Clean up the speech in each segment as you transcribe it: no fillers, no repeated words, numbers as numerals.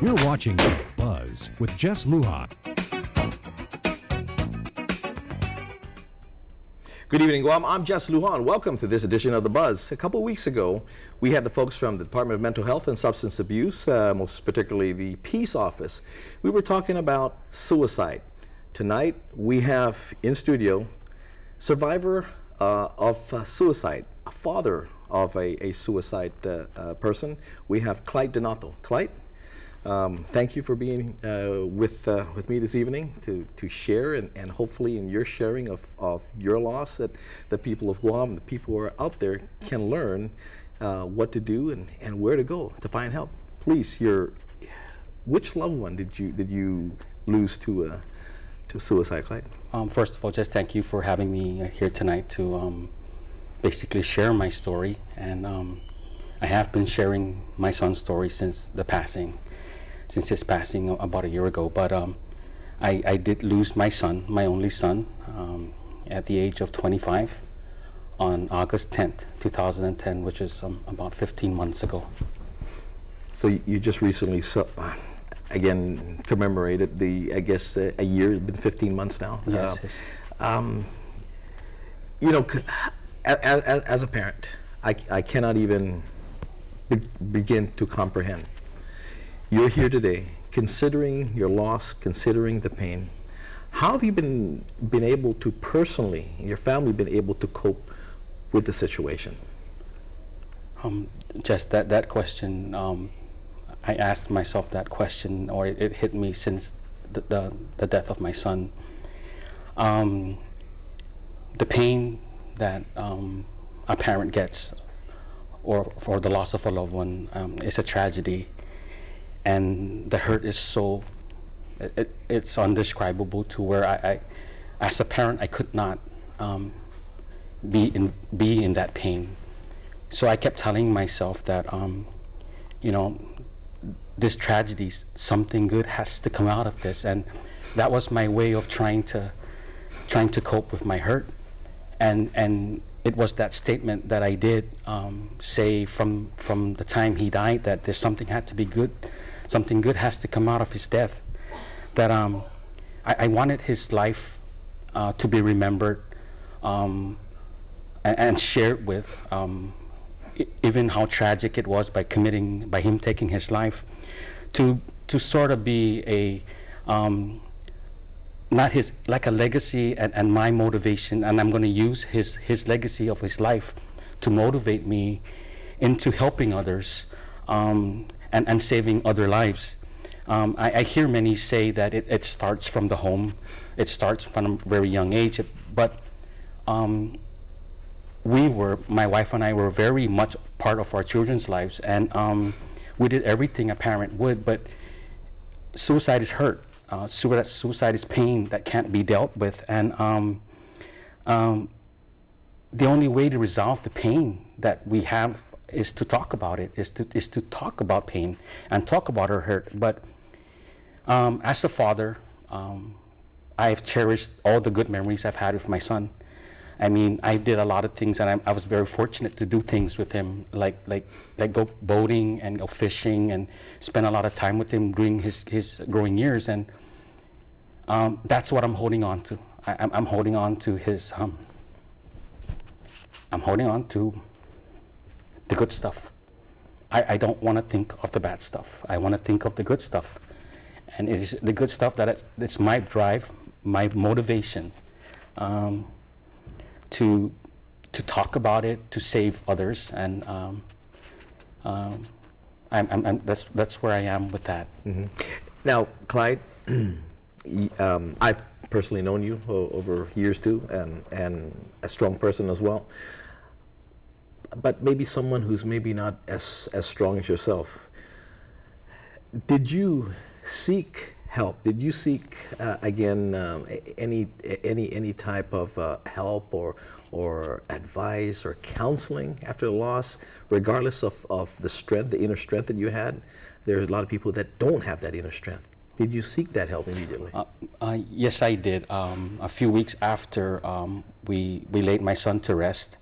You're watching Buzz with Jess Lujan. Good evening, Guam. I'm Jess Lujan. Welcome to this edition of The Buzz. A couple of weeks ago, we had the folks from the Department of Mental Health and Substance Abuse, most particularly the Peace Office. We were talking about suicide. Tonight, we have in studio survivor of suicide, a father of a suicide person. We have Clyde Donato. Clyde, thank you for being with me this evening to share and hopefully in your sharing of your loss that the people of Guam, the people who are out there can learn what to do and where to go to find help. Please, which loved one did you lose to suicide, Clyde? First of all, just thank you for having me here tonight to basically share my story. And I have been sharing my son's story since his passing about a year ago. But I did lose my son, my only son, at the age of 25 on August 10th, 2010, which is about 15 months ago. So you just recently again commemorated a year, it's been 15 months now. Yes. As a parent, I cannot even begin to comprehend. You're here today, considering your loss, considering the pain. How have you been able to personally, your family, been able to cope with the situation? Just that question. I asked myself that question, or it hit me since the death of my son. The pain that a parent gets, or for the loss of a loved one, is a tragedy, and the hurt is so it's undescribable to where I as a parent, I could not be in that pain. So I kept telling myself that this tragedy, something good has to come out of this, and that was my way of trying to cope with my hurt. And it was that statement that I did say from the time he died, that there's something had to be good, something good has to come out of his death. That I wanted his life to be remembered and shared with, even how tragic it was by him taking his life, to sort of be a not his, like a legacy and my motivation, and I'm going to use his legacy of his life to motivate me into helping others and saving other lives. I hear many say that it starts from the home, it starts from a very young age, but my wife and I were very much part of our children's lives, and we did everything a parent would, but suicide is hurt. Suicide is pain that can't be dealt with, and the only way to resolve the pain that we have is to talk about it, is to talk about pain and talk about our hurt. But as a father, I've cherished all the good memories I've had with my son. I mean, I did a lot of things, and I was very fortunate to do things with him, like go boating and go fishing and spend a lot of time with him during his growing years, and that's what I'm holding on to. I'm holding on to his. I'm holding on to the good stuff. I don't want to think of the bad stuff. I want to think of the good stuff, and it is the good stuff it's my drive, my motivation. To talk about it, to save others, and that's where I am with that. Mm-hmm. Now, Clyde, I've personally known you over years too, and a strong person as well. But maybe someone who's maybe not as strong as yourself. Did you seek help? Did you seek any type of help or advice or counseling after the loss, regardless of the strength, the inner strength that you had? There's a lot of people that don't have that inner strength. Did you seek that help immediately? Yes, I did. A few weeks after we laid my son to rest,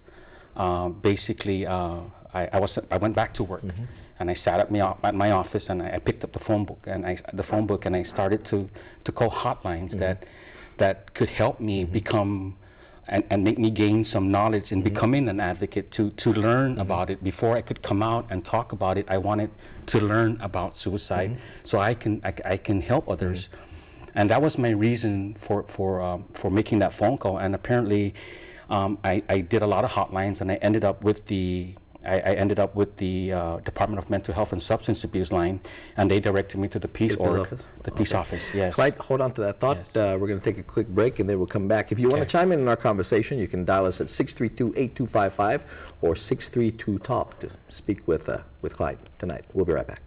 basically I went back to work. Mm-hmm. and I sat at my office, and I picked up the phone book, and I started to call hotlines that could help me become and make me gain some knowledge in becoming an advocate, to learn about it. Before I could come out and talk about it, I wanted to learn about suicide so I can help others. And that was my reason for making that phone call. And apparently I did a lot of hotlines, and I ended up with the Department of Mental Health and Substance Abuse line, and they directed me to the Peace Office. The Peace Office, yes. Clyde, hold on to that thought. Yes. We're going to take a quick break, and then we'll come back. If you want to chime in our conversation, you can dial us at 632-8255 or 632-TALK to speak with Clyde tonight. We'll be right back.